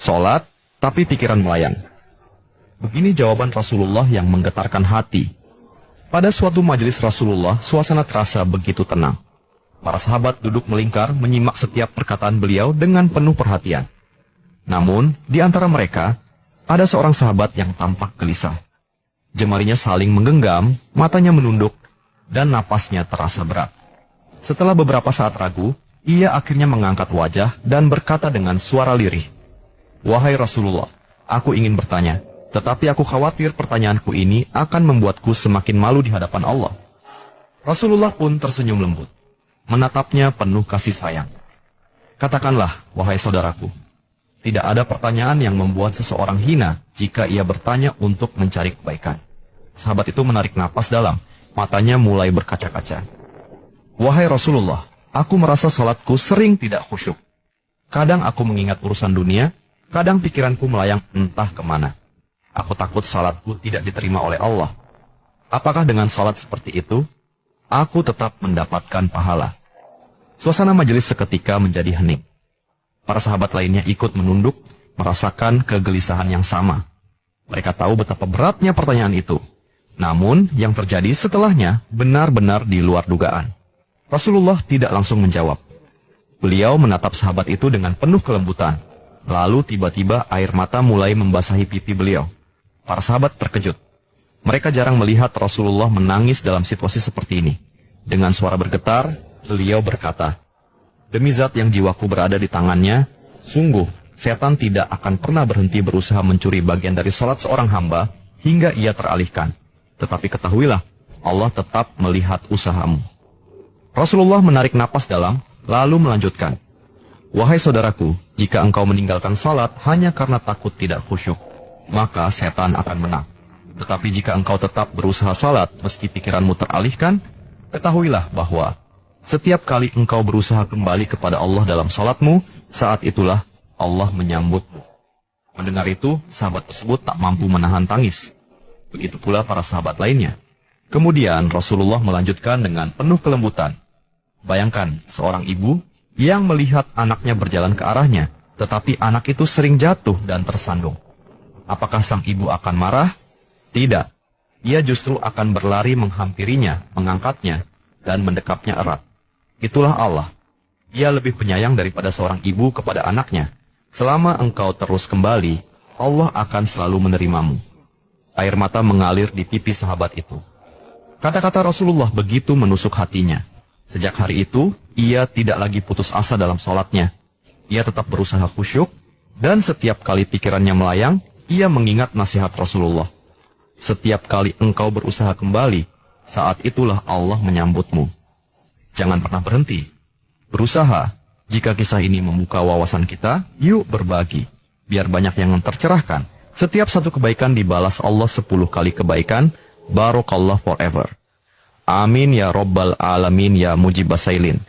Sholat, tapi pikiran melayang. Begini jawaban Rasulullah yang menggetarkan hati. Pada suatu majelis Rasulullah, suasana terasa begitu tenang. Para sahabat duduk melingkar menyimak setiap perkataan beliau dengan penuh perhatian. Namun, di antara mereka, ada seorang sahabat yang tampak gelisah. Jemarinya saling menggenggam, matanya menunduk, dan napasnya terasa berat. Setelah beberapa saat ragu, ia akhirnya mengangkat wajah dan berkata dengan suara lirih, "Wahai Rasulullah, aku ingin bertanya, tetapi aku khawatir pertanyaanku ini akan membuatku semakin malu di hadapan Allah." Rasulullah pun tersenyum lembut, menatapnya penuh kasih sayang. "Katakanlah, wahai saudaraku, tidak ada pertanyaan yang membuat seseorang hina jika ia bertanya untuk mencari kebaikan." Sahabat itu menarik napas dalam, matanya mulai berkaca-kaca. "Wahai Rasulullah, aku merasa salatku sering tidak khusyuk. Kadang aku mengingat urusan dunia, kadang pikiranku melayang entah kemana. Aku takut salatku tidak diterima oleh Allah. Apakah dengan salat seperti itu, aku tetap mendapatkan pahala?" Suasana majelis seketika menjadi hening. Para sahabat lainnya ikut menunduk, merasakan kegelisahan yang sama. Mereka tahu betapa beratnya pertanyaan itu. Namun, yang terjadi setelahnya benar-benar di luar dugaan. Rasulullah tidak langsung menjawab. Beliau menatap sahabat itu dengan penuh kelembutan. Lalu tiba-tiba air mata mulai membasahi pipi beliau. Para sahabat terkejut. Mereka jarang melihat Rasulullah menangis dalam situasi seperti ini. Dengan suara bergetar, beliau berkata, "Demi zat yang jiwaku berada di tangannya, sungguh setan tidak akan pernah berhenti berusaha mencuri bagian dari salat seorang hamba hingga ia teralihkan. Tetapi ketahuilah, Allah tetap melihat usahamu." Rasulullah menarik napas dalam, lalu melanjutkan, "Wahai saudaraku, jika engkau meninggalkan salat hanya karena takut tidak khusyuk, maka setan akan menang. Tetapi jika engkau tetap berusaha salat meski pikiranmu teralihkan, ketahuilah bahwa setiap kali engkau berusaha kembali kepada Allah dalam salatmu, saat itulah Allah menyambutmu." Mendengar itu, sahabat tersebut tak mampu menahan tangis. Begitu pula para sahabat lainnya. Kemudian Rasulullah melanjutkan dengan penuh kelembutan, "Bayangkan seorang ibu yang melihat anaknya berjalan ke arahnya, tetapi anak itu sering jatuh dan tersandung. Apakah sang ibu akan marah? Tidak. Ia justru akan berlari menghampirinya, mengangkatnya, dan mendekapnya erat. Itulah Allah. Ia lebih penyayang daripada seorang ibu kepada anaknya. Selama engkau terus kembali, Allah akan selalu menerimamu." Air mata mengalir di pipi sahabat itu. Kata-kata Rasulullah begitu menusuk hatinya. Sejak hari itu, ia tidak lagi putus asa dalam sholatnya. Ia tetap berusaha khusyuk, dan setiap kali pikirannya melayang, ia mengingat nasihat Rasulullah. "Setiap kali engkau berusaha kembali, saat itulah Allah menyambutmu." Jangan pernah berhenti. Berusaha. Jika kisah ini membuka wawasan kita, yuk berbagi. Biar banyak yang tercerahkan. Setiap satu kebaikan dibalas Allah 10 kali kebaikan. Barakallah forever. Amin ya Rabbal Alamin ya Mujibas Sailin.